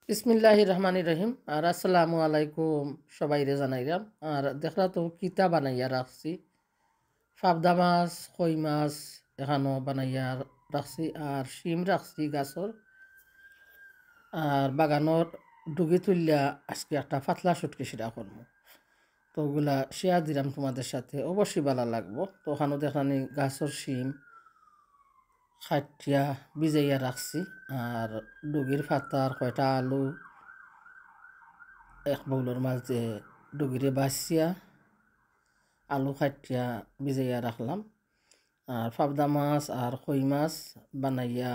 বিসমিল্লাহির রহমানির রহিম আর আসসালামু আলাইকুম সবাইরে জানাইলাম আর দেখলা তো কিতা বানাইয়া রাখছি পাবদা মাছ কই মাছ এখানো বানাইয়া রাখছি আর শিম রাখছি গাছর আর বাগানোর ডুগি তুললা আজকে একটা পাতলা সুটকি সিরা করবো তো ওগুলা শেয়ার দিলাম তোমাদের সাথে অবশ্যই ভালো লাগবো তো ওখানে দেখানি গাছর শিম খাটিয়া ভিজাইয়া রাখছি আর ডুগির পাতার কয়টা আলু এক বউলের মাঝে ডুগিরে বাছিয়া আলু কাটিয়া ভিজাইয়া রাখলাম আর পাবদা মাছ আর কই মাছ বানাইয়া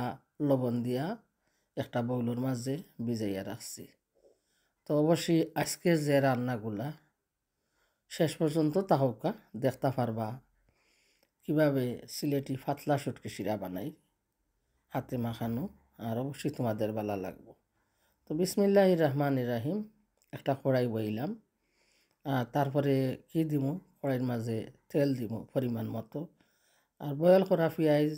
লবণ দিয়া একটা বউলের মাঝে ভিজাইয়া রাখছি। তো অবশ্যই আজকের যে রান্নাগুলা শেষ পর্যন্ত তাহকা দেখতে পারবা কিভাবে সিলেটি পাতলা শুটকি শিরা বানাই হাতে মাখানো, আর অবশ্যই তোমাদের ভালো লাগবো। তো বিসমিল্লাহির রহমানির রহিম একটা কড়াই বইলাম আর তারপরে কি দিব, কড়াইয়ের মাঝে তেল দিব পরিমাণ মতো আর বয়েল করা পেঁয়াজ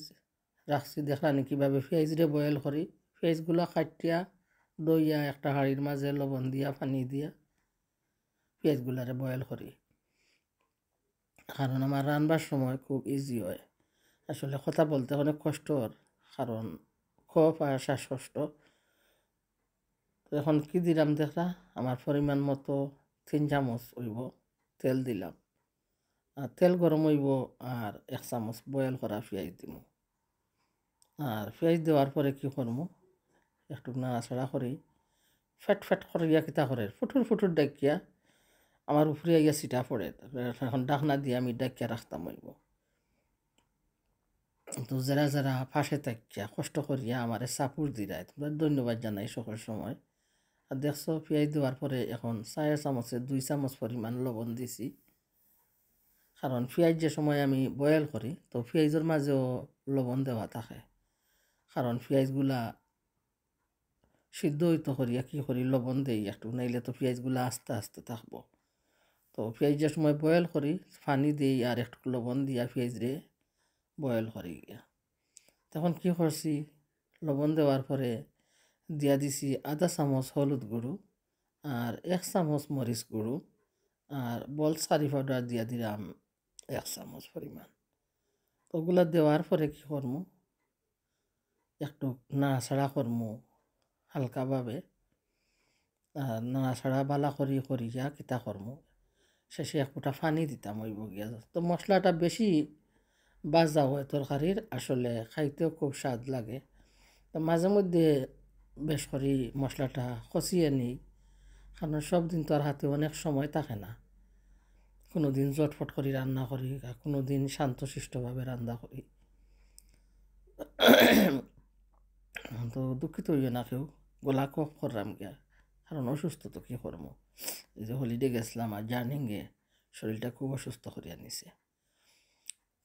রাখছি। দেখলানি কীভাবে পেঁয়াজরে বয়েল করি, পেঁয়াজগুলো কাটিয়া দইয়া একটা হাঁড়ির মাঝে লবণ দিয়া পানি দিয়া পেঁয়াজগুলারে বয়েল করি, কারণ আমার রান্নার সময় খুব ইজি হয়। আসলে কথা বলতে অনেক কষ্টর, কারণ খুব আর শ্বাসকষ্ট। তো এখন কি দিলাম দেখলা, আমার পরিমাণ মতো 3 চামচ হইব তেল দিলাম আর তেল গরম হইব আর 1 চামচ বয়েল করা পেঁয়াজ দিব। আর পেঁয়াজ দেওয়ার পরে কী করবো, একটু নাড়াচাড়া করি, ফ্যাট ফ্যাট করিয়া কিতা করে ফুটুর ফুটুর ডাকিয়া আমার উপরে আইয়া সিটা পড়ে। এখন ডাকনা দিয়ে আমি ডাকিয়া রাখতাম হইব। তো যারা যারা ফাঁসে থাকিয়া কষ্ট করিয়া আমার সাপোর্ট দিরায় তোমরা ধন্যবাদ জানাই সকল সময়। আর দেখছো পেঁয়াজ দেওয়ার পরে এখন 4 চামচে 2 চামচ পরিমাণ লবণ দিছি, কারণ পেঁয়াজ যে সময় আমি বয়েল করি তো পেঁয়াজের মাঝেও লবণ দেওয়া থাকে, কারণ পেঁয়াজগুলা সিদ্ধ হইতে করিয়া কী করি লবণ দেই একটু, নাইলে তো পেঁয়াজগুলা আস্তে আস্তে থাকবো। তো পেঁয়াজ যে সময় বয়েল করি পানি দিই আর একটু লবণ দিয়া পেঁয়াজরে বয়েল করি গিয়া। তখন কী করছি, লবণ দেওয়ার পরে দিয়া দিছি আধা চামচ হলুদ গুঁড়ো আর 1 চামচ মরিচ গুঁড়ো আর বল সারি পাউডার দিয়া দিলাম 1 চামচ পরিমাণ। তো ওগুলা দেওয়ার পরে কী করবো, একটু নাড়াচাড়া করবো হালকাভাবে। আর নাড়াচাড়া বালা করিয়া কিতা করবো, শেষে এক ফুটা পানি দিতাম হইব গিয়া। তো মশলাটা বেশি বাজা হয় তরকারির, আসলে খাইতেও খুব স্বাদ লাগে। তো মাঝে মধ্যে বেশ করে মশলাটা কষিয়ে নিই, কারণ সব দিন তো আর হাতে অনেক সময় থাকে না। কোনো দিন জটফট করে রান্না করি আর কোনো দিন শান্তশিষ্টভাবে রান্না করি। তো দুঃখিত হইও না কেউ, গলা কফ করলাম গিয়া, কারণ অসুস্থ তো কী করবো। এই যে হলিডে গেছিলাম আর জার্নিংয়ে শরীরটা খুব অসুস্থ করিয়া নিছে।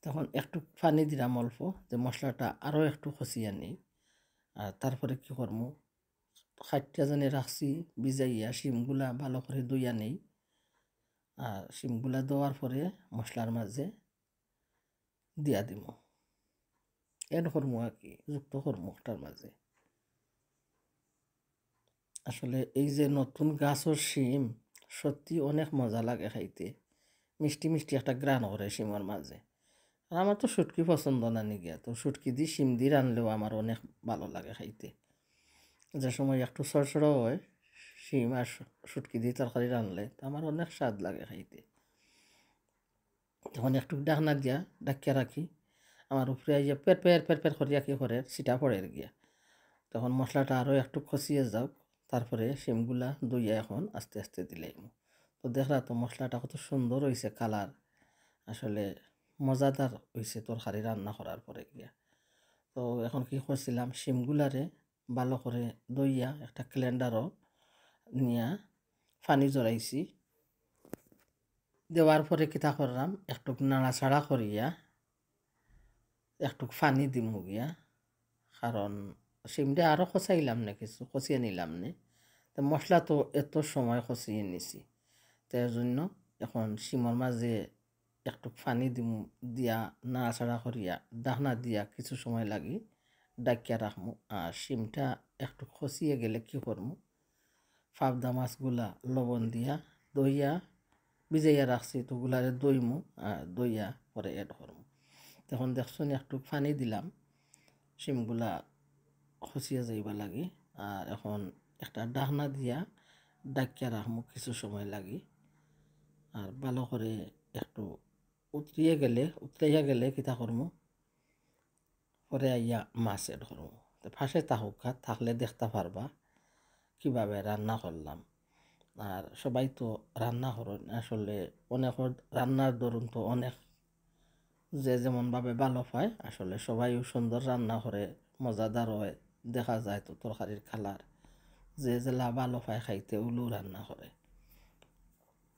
তখন একটু পানি দিলাম অল্প, যে মশলাটা আরও একটু কষিয়া নিই। আর তারপরে কী করবো, খাইটটা জানে রাখছি ভিজাইয়া শিমগুলা ভালো করে ধুইয়া নেই। আর শিমগুলা দেওয়ার পরে মশলার মাঝে দিয়া দিব, এড করবো আর কি, যুক্ত করবো ওটার মাঝে। আসলে এই যে নতুন গাছর শিম সত্যি অনেক মজা লাগে খাইতে, মিষ্টি মিষ্টি একটা গ্রান করে শিমের মাঝে। আর আমার তো শুটকি পছন্দ না নিগিয়া, তো শুটকি দিয়ে শিম দিয়ে রানলেও আমার অনেক ভালো লাগে খাইতে। যে সময় একটু সরসরা হয় শিম আর শুটকি দিয়ে তরকারি রানলে তো আমার অনেক স্বাদ লাগে খাইতে। তখন একটু ডাকনা দিয়া ডাকিয়া রাখি, আমার উপরে আইয়া পের করিয়া কী করে সিটা পড়ে গিয়া। তখন মশলাটা আরও একটু খসিয়ে যাও, তারপরে শিমগুলা দইয়া এখন আস্তে আস্তে দিলাম। তো দেখলা তো মশলাটা কত সুন্দর হয়েছে কালার, আসলে মজাদার হয়েছে তরকারি রান্না করার পরে গিয়া। তো এখন কি করছিলাম, শিমগুলারে ভালো করে দইয়া একটা ক্যালেন্ডারও নিয়া পানি জড়াইছি। দেওয়ার পরে কিতা করলাম, একটু নাড়াচাড়া করিয়া একটু পানি দিমু গিয়া, কারণ শিমটা আরও খসাইলাম না, কিছু খসিয়ে নিলাম না। তো মশলা তো এত সময় খসিয়ে নিছি, তো এর জন্য এখন শিমের মাঝে একটু পানি দিমু, দিয়া নাড়াচাড়া করিয়া ডাকনা দিয়া কিছু সময় লাগি ডাকিয়া রাখমু। আর শিমটা একটু খসিয়ে গেলে কী করমু, পাবদা মাছগুলা লবণ দিয়া দইয়া ভিজাইয়া রাখছি, তো ওগুলারে দইমু আর দইয়া পরে এড করমু। তখন দেখছেন একটু পানি দিলাম শিমগুলা খসিয়া যাইবা লাগি। আর এখন একটা ডাকনা দিয়া ডাকিয়া রাখমু কিছু সময় লাগি। আর ভালো করে একটু উতরাইয়া গেলে কিতা করমু, পরে আইয়া মাছ এড করমু। তো ফাঁসে থাকলে দেখতে পারবা কিভাবে রান্না করলাম। আর সবাই তো রান্না করেন, আসলে অনেকের রান্নার দরুন তো অনেক যে যেমনভাবে ভালো পায়, আসলে সবাইও সুন্দর রান্না করে, মজাদার হয়, দেখা যায় তো তরকারির কালার যে জেলা ভালো পায় খাইতে ওগুলো রান্না করে।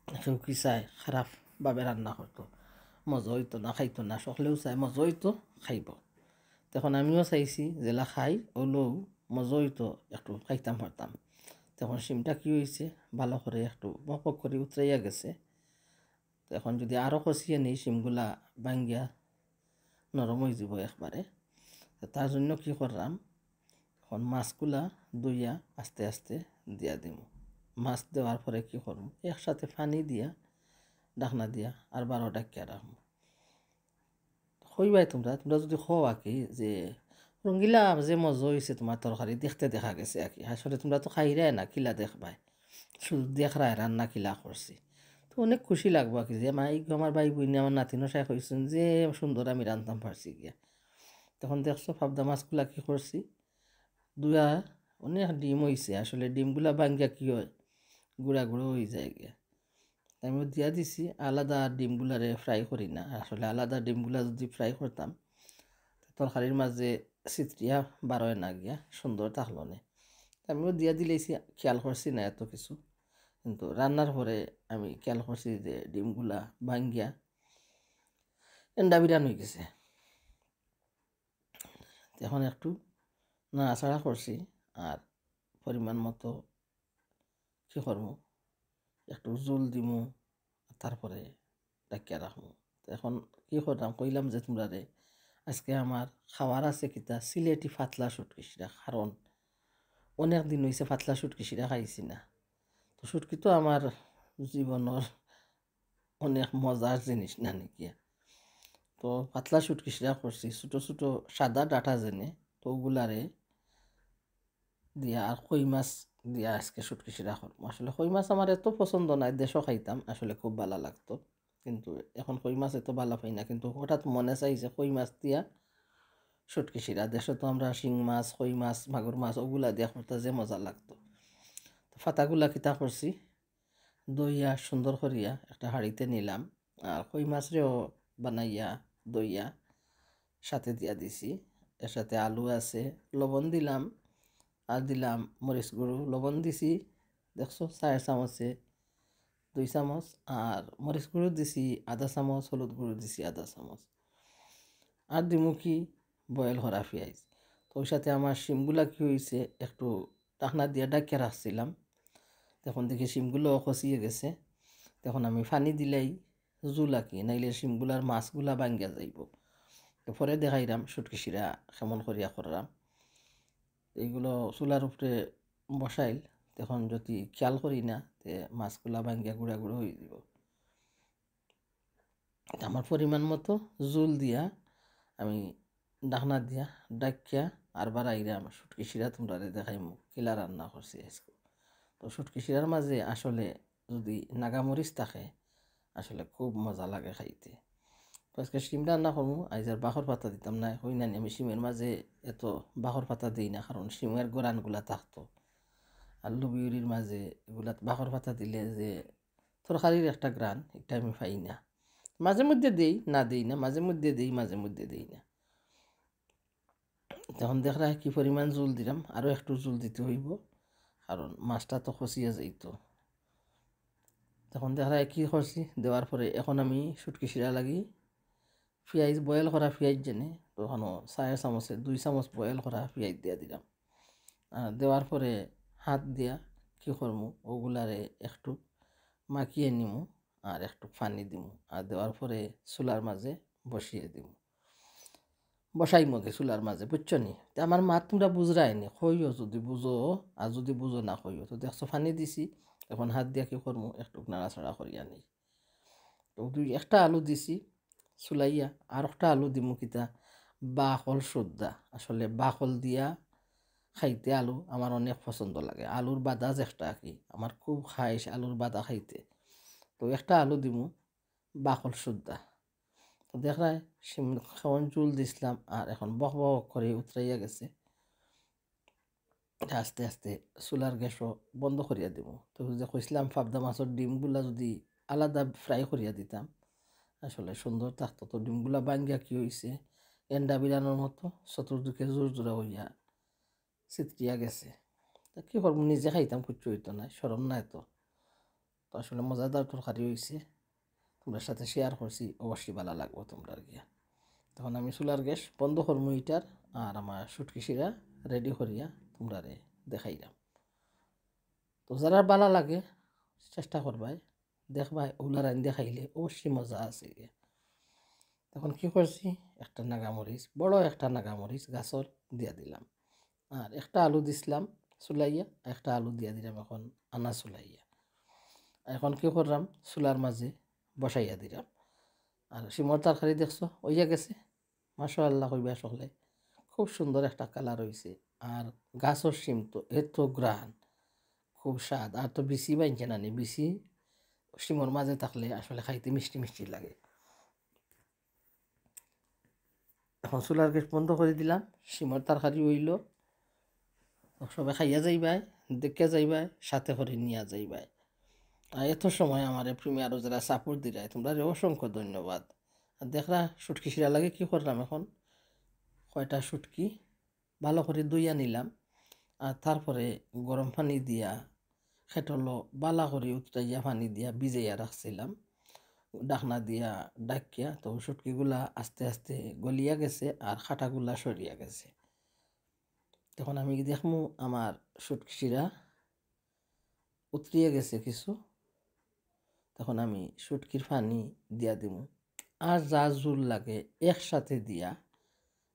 কেউ কি চায় খারাপভাবে রান্না করতো, মজা হইতো না, খাইতো না, সকলেও চায় মজা হইতো, খাইব। তখন আমিও চাইছি জেলা খাই ওগুলোও মজা হইতো, একটু খাইতাম পারতাম। তখন শিমটা কি হয়েছে, ভালো করে একটু বক করে উতরাইয়া গেছে। তো এখন যদি আরও কষিয়ে নিই শিমগুলা ভাঙ্গিয়া নরম হয়ে যাব একবারে। তো তার জন্য কি করলাম, এখন মাছগুলা ধুইয়া আস্তে আস্তে দিয়া দিব। মাছ দেওয়ার পরে কি করব, একসাথে পানি দিয়া ঢাকনা দিয়া আর 12 ডাকিয়া রাখবো। কইবাই তোমরা তোমরা যদি খোয়া কি যে রঙ্গিলা যে মজা হয়েছে তোমার তরকারি দেখতে দেখা গেছে আর কি, আসলে তোমরা তো খাইরাই না, কিলা দেখবাই, শুধু দেখরায় রান্না কিলা করছি। তো অনেক খুশি লাগবো আর কি যে আমার ভাই বোন আমার নাতিনো সাহেব হয়েছেন যে সুন্দর আমি রান্তাম পারছি গিয়া। তখন দেখছো পাবদা মাছগুলা কি করছি, দুয়া অনেক ডিম হয়েছে, আসলে ডিমগুলা ভাঙ্গিয়া কি হয় গুঁড়া গুঁড়ো হয়ে যায় গিয়া। আমি দিয়া দিছি, আলাদা ডিমগুলারে ফ্রাই করি না, আসলে আলাদা ডিমগুলা যদি ফ্রাই করতাম তরকারির মাঝে চিত্রিয়া বারোয় না গিয়া সুন্দর থাকলো না। আমিও দিয়া দিলেছি, খেয়াল করছি না এত কিছু, কিন্তু রান্নার পরে আমি খেয়াল করছি যে ডিমগুলা ভাঙ্গিয়া এন্ডা বিরান হয়ে গেছে। এখন একটু নাড়াচাড়া করছি আর পরিমাণ মতো কি করবো, একটু জল দিমু, তারপরে ডাকিয়া রাখবো। তো এখন কি করলাম, কইলাম যে তোমরা রে আজকে আমার খাওয়ার আছে কিতা সিলেটি ফাতলা শুটকি শিরা, কারণ অনেক দিন হয়েছে ফাতলা শুটকি শিরা খাইছি না। তো শুটকি তো আমার জীবনের অনেক মজার জিনিস না নাকি। তো পাতলা শুটকি শিরা করছি, ছোটো ছোটো সাদা ডাটা জেনে, তো ওগুলারে দিয়া আর কই মাছ দিয়া আজকে শুটকি শিরা করবো। আসলে কই মাছ আমার এত পছন্দ নাই, দেশও খাইতাম, আসলে খুব ভালো লাগতো, কিন্তু এখন কই মাছ এত ভালো পাই না, কিন্তু হঠাৎ মনে চাইছে কই মাছ দিয়া শুটকি শিরা। দেশে তো আমরা শিং মাছ, কই মাছ, মাগুর মাছ ওগুলা দিয়া করতে যে মজা লাগতো। তো ফাতাগুলা কিতা করছি, দইয়া সুন্দর করিয়া একটা হাঁড়িতে নিলাম, আর কই মাছরেও বানাইয়া দইয়া সাথে দিয়া দিছি। এর সাথে আলু আছে, লবণ দিলাম, আর দিলাম মরিচ গুঁড়ো, লবণ দিছি দেখছো 4 চামচে 2 চামচ, আর মরিচ গুঁড়ো দিছি আধা চামচ, হলুদ গুঁড়ো দিছি আধা চামচ, আর দিমু কি বয়েল করা পেঁয়াজ। তো ওই সাথে আমার শিমগুলা কি হয়েছে, একটু ঢাকনা দিয়ে ডাকিয়ে রাখছিলাম, তখন দেখি শিমগুলো খসিয়ে গেছে। তখন আমি পানি দিলেই জুলাকি, নাইলে শিমগুলার মাছগুলা ভাঙ্গা যাইব। পরে দেখাইলাম শুটকি শিরা কেমন করিয়া করলাম। এইগুলো চুলার উপরে বসাইল, তখন যদি খেয়াল করি না তে মাছগুলা ভাঙ্গিয়া গুঁড়া গুঁড়ো হয়ে যাব। আমার পরিমাণ মতো জুল দিয়া আমি ঢাকনা দিয়া ডাকিয়া আর বাড়াইলাম শুটকি শিরা তোমরা দেখাইমু কিলা রান্না করছি আজকে। তো শুটকি শিরার মাঝে আসলে যদি নাগামরিচ থাকে আসলে খুব মজা লাগে খাইতে। তো আজকে শিম রান্না করবো, আজ আর বাখর পাতা দিতাম না, হই না আমি শিমের মাঝে এত বাখর পাতা দিই না, কারণ শিমের গোড়ানগুলা থাকতো, আর লুবিউরির মাঝে এগুলা বাখর পাতা দিলে যে তরকারির একটা গ্রান, এটা আমি পাই না। মাঝে মধ্যে দেই না, দেই না, মাঝে মধ্যে দেই, মাঝে মধ্যে দেই না। তখন দেখরা কি পরিমাণ জল দিলাম, আরও একটু জল দিতে হইব, কারণ মাছটা তো খসিয়া যাইতো। তখন দেখরা কি করছি, দেওয়ার পরে এখন আমি শুটকি শিরা লাগি পেঁয়াজ বয়েল করা পেঁয়াজ জেনে, তখনও 4 চামচে 2 চামচ বয়েল করা পেঁয়াজ দিয়া দিলাম। দেওয়ার পরে হাত দিয়া কি করবো, ওগুলারে একটু মাখিয়ে নিমু আর একটু পানি দিমু, আর দেওয়ার পরে চুলার মাঝে বসিয়ে দিমু। বসাই মগে চুলার মাঝে, বুঝছো নি? তে আমার মা তোমরা বুঝরাই নি, খইও যদি বুঝো, আর যদি বুঝো না খইও। তো দেখছো পানি দিছি, এখন হাত দিয়া কি করবো, একটু নাড়াচাড়া করিয়া নিই। তো একটা আলু দিছি চুলাইয়া, আর একটা আলু দিমু কিতা বাকল সুদ্ধা। আসলে বাকল দিয়া খাইতে আলু আমার অনেক পছন্দ লাগে। আলুর বাদা যেটা কি আমার খুব খাইস আলুর বাদা খাইতে। তো একটা আলু দিমু বাকল সুদ্ধা। তো দেখায় খাওয়ান চুল দিছিলাম, আর এখন বক বক করে উতরাইয়া গেছে। আস্তে আস্তে চুলার গ্যাসও বন্ধ করিয়া দিব। তো যে কইছিলাম পাবদা মাছের ডিমগুলা যদি আলাদা ফ্রাই করিয়া দিতাম আসলে সুন্দর থাকতো। তো ডিমগুলা বাঙ্গিয়া কি হয়েছে, এন্ডা বিরানোর মতো চতুর্দিকে জোর জোড়া হইয়া ছিটকিয়া গেছে। তা কী করবো, নিজে খাইতাম কিচ্ছু হইতো না, সরম না এত। তো আসলে মজাদার তরকারি হয়েছে, তোমরা সাথে শেয়ার করছি, অবশ্যই ভালো লাগবো তোমরা গিয়া। তখন আমি চুলার গ্যাস বন্ধ করবো ইটার, আর আমার শুটকি শিরা রেডি করিয়া তোমরা দেখাইলাম। তো যারা ভালো লাগে চেষ্টা করবাই, দেখবাই ওগুলা রান্ধে খাইলে অবশ্যই মজা আছে গিয়া। তখন কি করছি, একটা নাগামরিচ, বড় একটা নাগামরিচ গাছর দিয়া দিলাম, আর একটা আলু দিছিলাম চুলাইয়া, একটা আলু দিয়া দিলাম এখন আনা চুলাইয়া। এখন কি করলাম, চুলার মাঝে বসাইয়া দিলাম। আর সিমর তরকারি দেখছো হইয়া গেছে, মাশাআল্লাহ কইবা সকলে, খুব সুন্দর একটা কালার হয়েছে। আর গাছর সিম তো এত গ্রান, খুব স্বাদ। আর তো বিসি বাইনছে না নি, বিসি সিমর মাঝে থাকলে আসলে খাইতে মিষ্টি মিষ্টি লাগে। এখন চুলার গ্যাস বন্ধ করে দিলাম, সিমর তরকারি হইল। সবাই খাইয়া যাইবাই, দেখিয়া যাইবাই, সাথে করে নিয়া যাইবাই। আর এত সময় আমার প্রিমিয়ারও যারা সাপোর্ট দিলাই তোমরা অসংখ্য ধন্যবাদ। আর দেখরা শুটকি শিরা লাগে কি করলাম, এখন কয়টা শুটকি ভালো করে ধুইয়া নিলাম, আর তারপরে গরম পানি দিয়া খেটলো বালা করে উতরাইয়া পানি দিয়া ভিজাইয়া রাখছিলাম ডাকনা দিয়া ডাকিয়া। তো শুটকিগুলা আস্তে আস্তে গলিয়া গেছে আর খাটাগুলা সরিয়া গেছে। তখন আমি দেখমু আমার শুটকি শিরা উতরিয়া গেছে কিছু। তখন আমি শুটকির পানি দিয়া দিব, আর যা জোল লাগে একসাথে দিয়া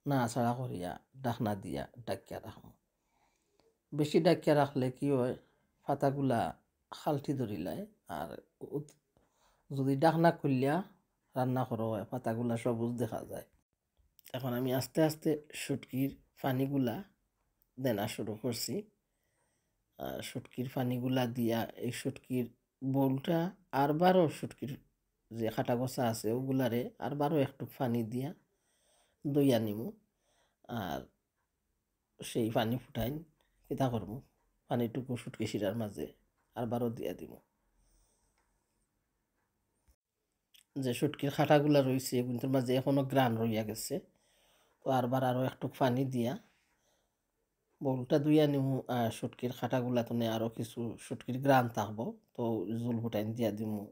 নাড়াচাড়া করিয়া ডাকনা দিয়া ডাকিয়া রাখবো। বেশি ডাকিয়া রাখলে কি হয়, পাতাগুলা খালটি ধরিলায়। আর যদি ডাকনা খুললিয়া রান্না করা হয় পাতাগুলা সবুজ দেখা যায়। এখন আমি আস্তে আস্তে শুটকির পানিগুলা দেনা শুরু করছি। শুটকির পানিগুলা দিয়া এই শুটকির বোলটা আরবারও শুটকির যে খাটা গোছা আছে ওগুলারে আরবারও একটু পানি দিয়া দইয়া নিমু। আর সেই পানি ফুটাইন কিতা করবো, পানিটুকু শুটকি শিরার মাঝে আরবারও দিয়া দিব। যে শুটকির খাটাগুলা রয়েছে এগুলোর মাঝে এখনো গ্রান রইয়া গেছে। তো আরবার আরও একটু পানি দিয়া বউলটা ধুইয়া নিমু। আর শুটকির খাটাগুলা তো আরও কিছু শুটকির গ্রান থাকবো, তো জোল ফুটাইন দিয়া দিমু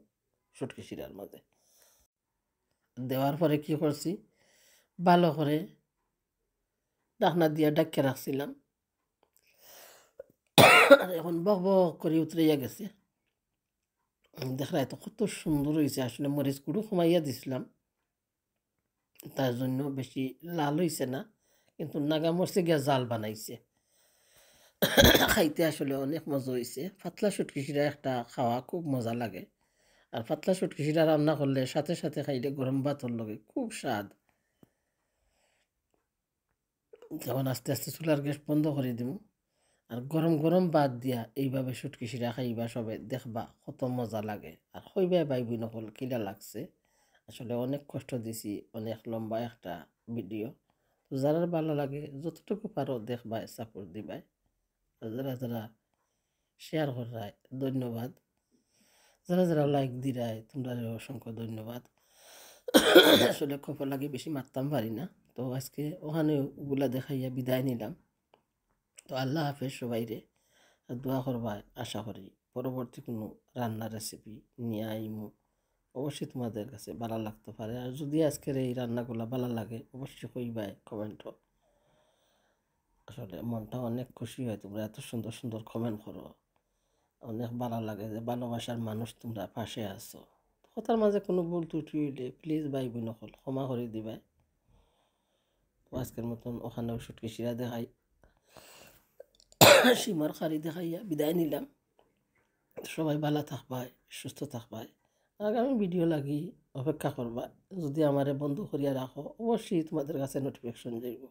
শুটকি শিরার মাঝে। দেওয়ার পরে কি করছি, ভালো করে ঢাকনা দিয়া ডাকিয়ে রাখছিলাম। আর এখন বক বক করে উতরাইয়া গেছে। দেখা তো কত সুন্দর হয়েছে। আসলে মরিচ গুঁড়ো কমাইয়া দিছিলাম, তার জন্য বেশি লাল হয়েছে না, কিন্তু নাগা মরিচে গিয়া জাল বানাইছে। খাইতে আসলে অনেক মজা হয়েছে। পাতলা শুটকি শিরা একটা খাওয়া খুব মজা লাগে। আর পাতলা শুটকি শিরা রান্না করলে সাথে সাথে খাইলে গরম ভাতর লগে খুব স্বাদ। যখন আস্তে আস্তে চুলার গ্যাস বন্ধ করে দিব, আর গরম গরম ভাত দিয়া এইভাবে শুটকি শিরা খাইবা সবে, দেখবা কত মজা লাগে। আর হইবা বাইবি নকল কিলা লাগছে। আসলে অনেক কষ্ট দিছি, অনেক লম্বা একটা ভিডিও। তো যারা ভালো লাগে যতটুকু পারো দেখবাই, সাপোর্ট দিবাই। আর যারা যারা শেয়ার করায় ধন্যবাদ, যারা যারা লাইক দিরায় তোমরা অসংখ্য ধন্যবাদ। আসলে খবর লাগে বেশি মারতাম পারি না। তো আজকে ওখানে ওগুলা দেখাইয়া বিদায় নিলাম। তো আল্লাহ হাফেজ সবাইরে। দোয়া করবা, আশা করি পরবর্তী কোনো রান্নার রেসিপি নিয়ে আইমু। অবশ্যই তোমাদের কাছে ভালো লাগতে পারে। আর যদি আজকের এই রান্নাগুলো ভালো লাগে অবশ্যই কইবাই কমেন্টও। আসলে মনটা অনেক খুশি হয়, তোমরা এত সুন্দর সুন্দর কমেন্ট করো, অনেক ভালো লাগে যে ভালোবাসার মানুষ তোমরা পাশে আছো। কথার মাঝে কোনো ভুল ত্রুটি হইলে প্লিজ ভাই বোন ক্ষমা করে দিবাই। তো আজকের মতন ওখানেও শুটকি শিরা দেখাই সীমার খারি দেখাইয়া বিদায় নিলাম। সবাই ভালো থাকবাই, সুস্থ থাকবাই, আগামী ভিডিও লাগি অপেক্ষা করবা। যদি আমারে বন্ধু করিয়া রাখো অবশ্যই তোমাদের কাছে নোটিফিকেশন যাইব।